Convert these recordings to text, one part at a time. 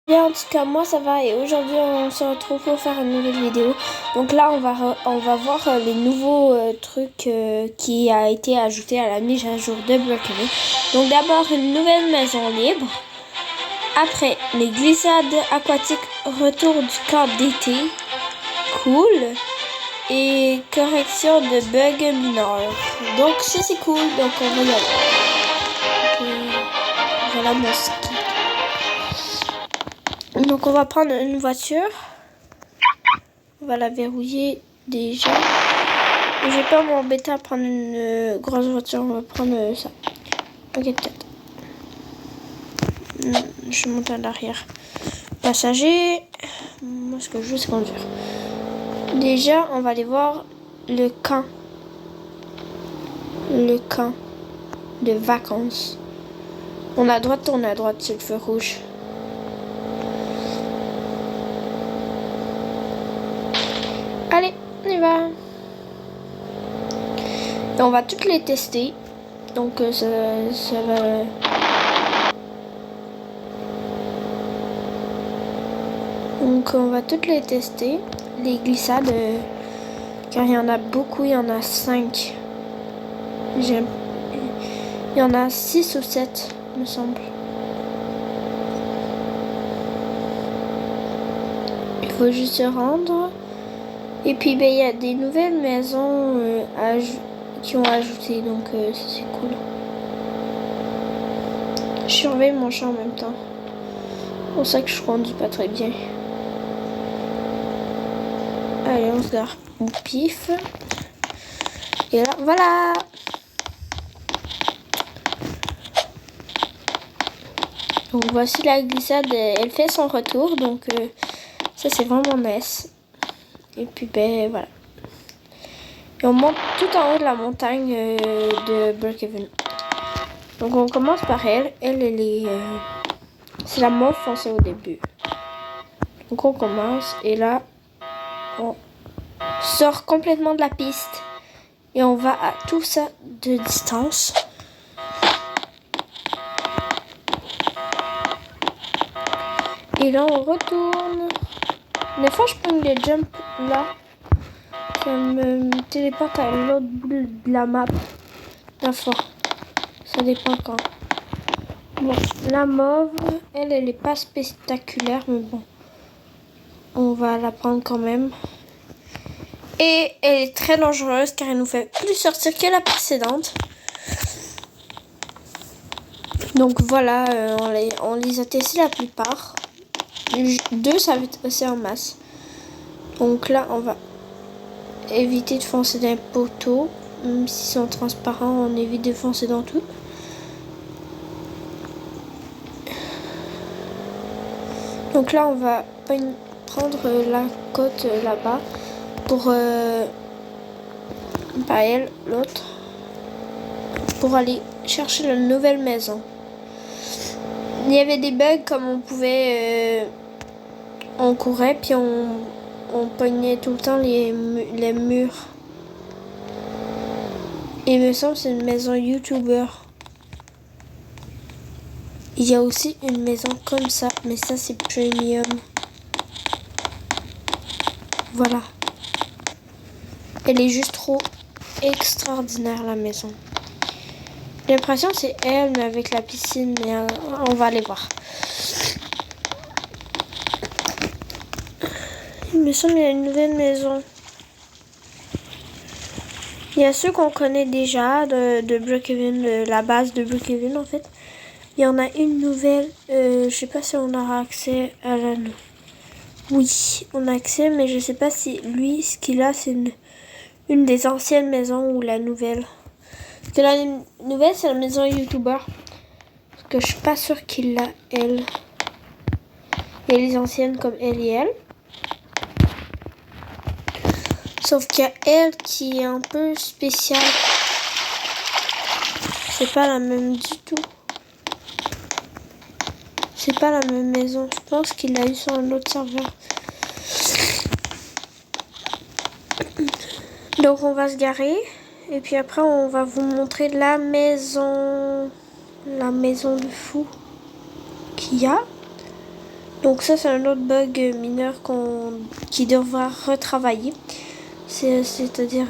Bien, en tout cas moi ça va et aujourd'hui on se retrouve pour faire une nouvelle vidéo. Donc là on va voir les nouveaux trucs qui a été ajouté à la mise à jour de Brookhaven. Donc d'abord une nouvelle maison libre. Après les glissades aquatiques, retour du camp d'été, cool. Et correction de bugs mineurs. Donc ça c'est cool, donc on va y aller. Okay. Voilà mon ski. Donc on va prendre une voiture. On va la verrouiller déjà. Je vais pas m'embêter à prendre une grosse voiture. On va prendre ça. Ok, peut-être. Je monte à l'arrière. Passager. Moi, ce que je veux, c'est conduire. Déjà, on va aller voir le camp. Le camp de vacances. On a le droit de tourner à droite, c'est le feu rouge. Allez, on y va. Et on va toutes les tester. Donc ça va... Donc on va toutes les tester. Les glissades. Car il y en a beaucoup, il y en a 5. Il y en a 6 ou 7, me semble. Il faut juste se rendre. Et puis il y a des nouvelles maisons qui ont ajouté, donc ça c'est cool. Je surveille mon chat en même temps. C'est pour ça que je conduis pas très bien. Allez, on se gare au pif. Et là, voilà. Donc voici la glissade, elle fait son retour, donc ça c'est vraiment nice. Et puis ben voilà. Et on monte tout en haut de la montagne de Brookhaven. Donc on commence par elle. Elle est... c'est la mauve foncée au début. Donc on commence et là on sort complètement de la piste. Et on va à tout ça de distance. Et là on retourne. Des fois je prends les jumps là. Ça me téléporte à l'autre bout de la map. La fois. Ça dépend quand. Bon, la mauve, elle est pas spectaculaire, mais bon. On va la prendre quand même. Et elle est très dangereuse car elle nous fait plus sortir que la précédente. Donc voilà, on les a testés la plupart. 2, ça va être assez en masse. Donc là, on va éviter de foncer dans les poteaux. Même s'ils sont transparents, on évite de foncer dans tout. Donc là, on va prendre la côte là-bas pour... pas elle, l'autre. Pour aller chercher la nouvelle maison. Il y avait des bugs comme on pouvait... on courait, puis on pognait tout le temps les murs. Et il me semble que c'est une maison YouTuber. Il y a aussi une maison comme ça, mais ça c'est premium. Voilà. Elle est juste trop extraordinaire la maison. J'ai l'impression que c'est elle, mais avec la piscine, mais on va aller voir. Il me semble qu'il y a une nouvelle maison. Il y a ceux qu'on connaît déjà de Brookhaven, la base de Brookhaven en fait. Il y en a une nouvelle, je sais pas si on aura accès à la... Oui, on a accès, mais je sais pas si lui, ce qu'il a, c'est une des anciennes maisons ou la nouvelle. Parce que la nouvelle, c'est la maison YouTuber. Parce que je suis pas sûre qu'il l'a, elle. Il y a les anciennes comme elle et elle. Sauf qu'il y a elle qui est un peu spéciale. C'est pas la même du tout. C'est pas la même maison. Je pense qu'il l'a eu sur un autre serveur. Donc on va se garer. Et puis après on va vous montrer la maison. La maison de fou qu'il y a. Donc ça, c'est un autre bug mineur qui devra retravailler. C'est-à-dire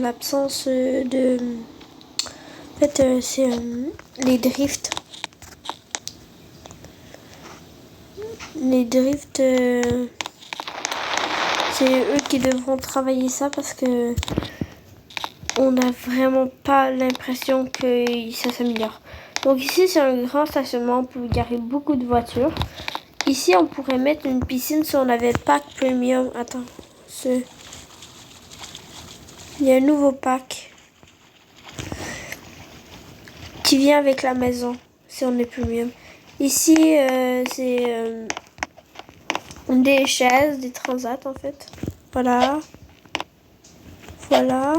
l'absence de... En fait, c'est les drifts. Les drifts, c'est eux qui devront travailler ça parce que on n'a vraiment pas l'impression que ça s'améliore. Donc ici, c'est un grand stationnement pour garer beaucoup de voitures. Ici, on pourrait mettre une piscine si on avait pack premium. Attends, il y a un nouveau pack qui vient avec la maison si on est premium. Ici, c'est des chaises, des transats en fait. Voilà. Voilà.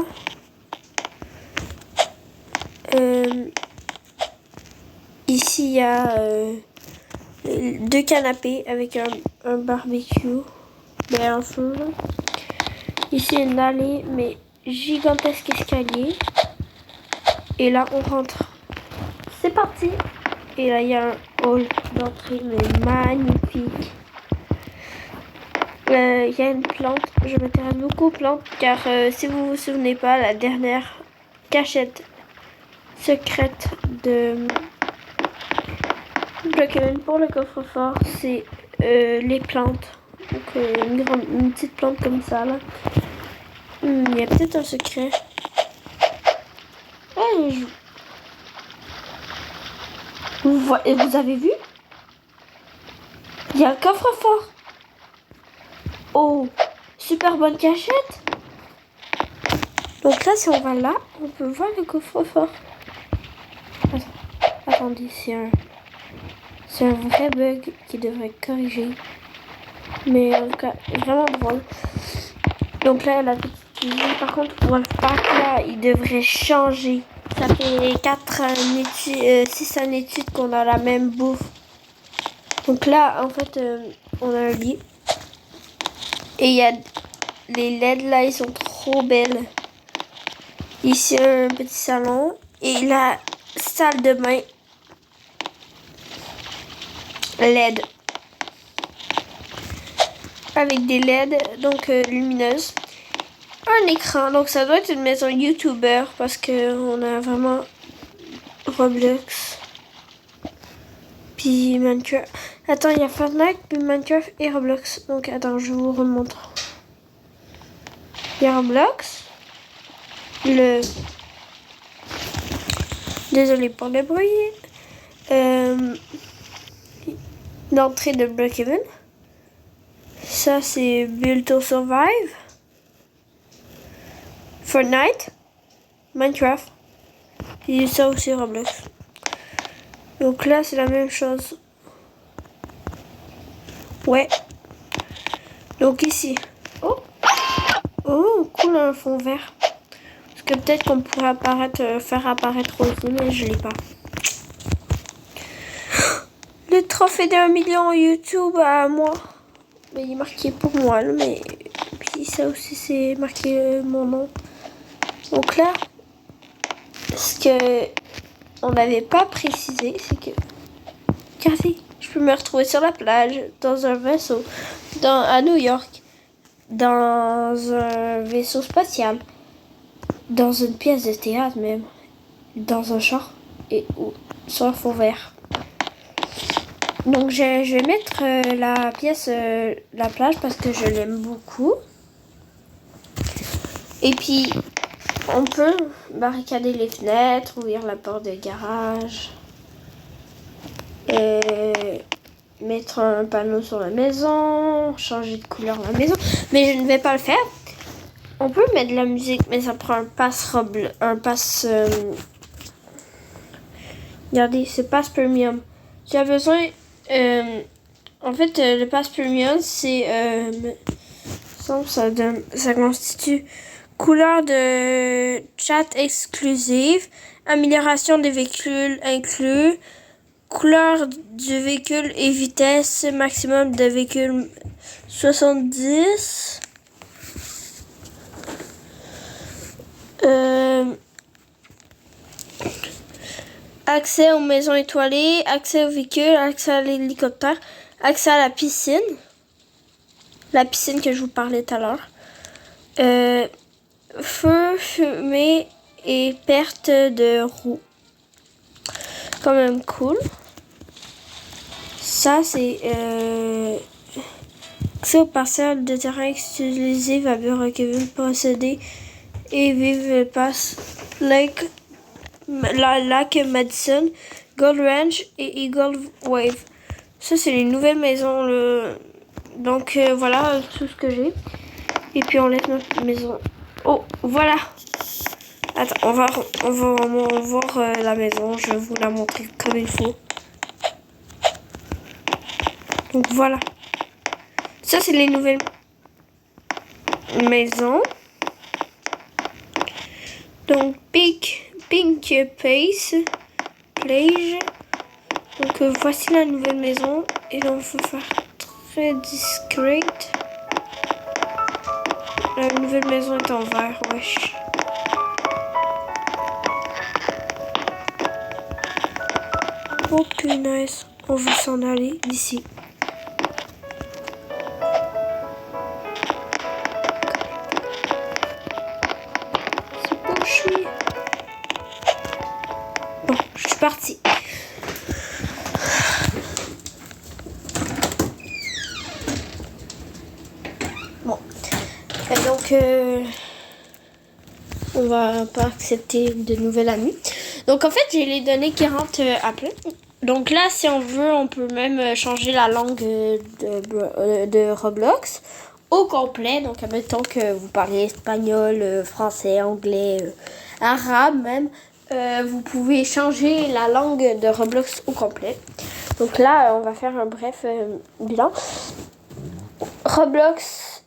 Ici, il y a 2 canapés avec un barbecue. Un feu. Ici, une allée, mais gigantesque escalier. Et là, on rentre. C'est parti. Et là, il y a un hall d'entrée, mais magnifique. Il y a une plante. Je m'intéresse beaucoup aux plantes, car si vous vous souvenez pas, la dernière cachette secrète de Brookhaven pour le coffre-fort, c'est les plantes. Donc une petite plante comme ça là. Il y a peut-être un secret. Vous avez vu? Il y a un coffre-fort. Oh, super bonne cachette. Donc là, si on va là, on peut voir le coffre-fort. Attendez, c'est un vrai bug qui devrait être corrigé. Mais en tout cas, vraiment drôle. Donc là, la petite cuisine. Par contre, Wolfpack, là, il devrait changer. Ça fait 6 années de suite qu'on a la même bouffe. Donc là, en fait, on a un lit. Et il y a les LED là, ils sont trop belles. Ici, un petit salon. Et la salle de bain LED. Avec des LED, donc lumineuses. Un écran, donc ça doit être une maison YouTuber parce que on a vraiment Roblox. Puis Minecraft. Attends, il y a Fortnite, puis Minecraft et Roblox. Donc attends, je vous remontre. Il y a Roblox. Désolé pour le bruit. L'entrée de Brookhaven. Ça, c'est Build to Survive. Fortnite. Minecraft. Et ça aussi, Roblox. Donc là, c'est la même chose. Ouais. Donc ici. Oh, cool, un fond vert. Parce que peut-être qu'on pourrait faire apparaître aussi, mais je l'ai pas. Le trophée d'1 million YouTube à moi. Mais il est marqué pour moi, là, mais puis ça aussi c'est marqué mon nom. Donc là, ce que on n'avait pas précisé, c'est que regardez, je peux me retrouver sur la plage, dans un vaisseau, à New York, dans un vaisseau spatial, dans une pièce de théâtre même, dans un char et sur un fond vert. Donc je vais mettre la pièce, la plage parce que je l'aime beaucoup. Et puis on peut barricader les fenêtres, ouvrir la porte de garage, mettre un panneau sur la maison, changer de couleur la maison. Mais je ne vais pas le faire. On peut mettre de la musique, mais ça prend un pass regardez, c'est pass premium. Tu as besoin. En fait, le pass premium, c'est ça constitue couleur de chat exclusive, amélioration des véhicules inclus, couleur du véhicule et vitesse maximum de véhicule 70. Accès aux maisons étoilées, accès aux véhicules, accès à l'hélicoptère, accès à la piscine. La piscine que je vous parlais tout à l'heure. Feu, fumée et perte de roue. Quand même cool. Ça, c'est accès aux parcelles de terrain exclusif à Bureau Kevin posséder et vivre passe Lake Madison, Gold Ranch et Eagle Wave. Ça, c'est les nouvelles maisons. Donc, voilà tout ce que j'ai. Et puis, on laisse notre maison. Oh, voilà. Attends, on va voir la maison. Je vais vous la montrer comme il faut. Donc, voilà. Ça, c'est les nouvelles maisons. Donc, Pink Place. Donc, voici la nouvelle maison. Et là, il faut faire très discrète. La nouvelle maison est en vert, wesh. Oh, punaise. On va s'en aller d'ici. C'est pas où je suis. Bon, je suis partie. Bon. Et donc, on va pas accepter de nouvelles amies. Donc, en fait, j'ai les données qui rentrent après. Donc là, si on veut, on peut même changer la langue de Roblox au complet. Donc, admettons que vous parlez espagnol, français, anglais, arabe même. Vous pouvez changer la langue de Roblox au complet. Donc là, on va faire un bref bilan. Roblox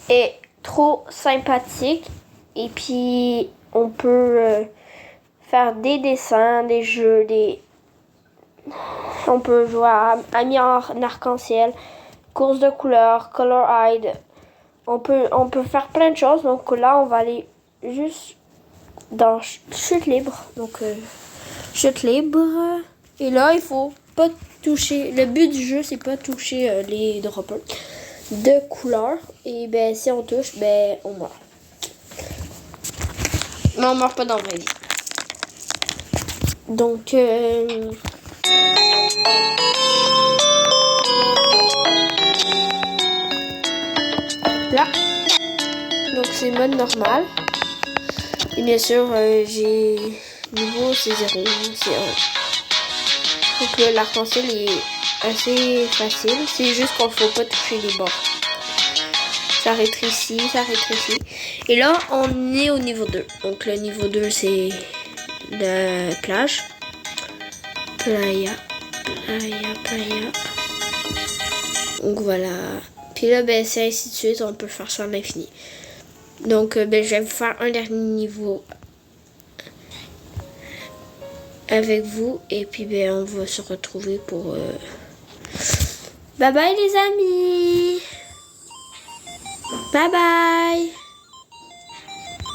est trop sympathique. Et puis, on peut faire des dessins, des jeux, on peut jouer à Amis en arc-en-ciel, course de couleurs, Color Hide. On peut faire plein de choses. Donc là, on va aller juste dans chute libre. Donc, chute libre. Et là, il faut pas toucher. Le but du jeu, c'est pas toucher les droppers de couleurs. Et ben, si on touche, ben, on meurt. Mais on meurt pas dans la vraie vie. Donc, là. Donc, c'est mode normal. Et bien sûr, j'ai niveau c'est 0, c'est 1. Donc, l'arc-en-ciel est assez facile. C'est juste qu'on ne faut pas toucher les bords. Ça rétrécit, ça rétrécit. Et là, on est au niveau 2. Donc, le niveau 2, c'est la plage. Playa. Donc, voilà. Puis là, ben, c'est ainsi de suite. On peut faire ça à l'infini. Donc, ben, je vais vous faire un dernier niveau avec vous. Et puis, ben, on va se retrouver pour... Bye bye, les amis! Bye bye!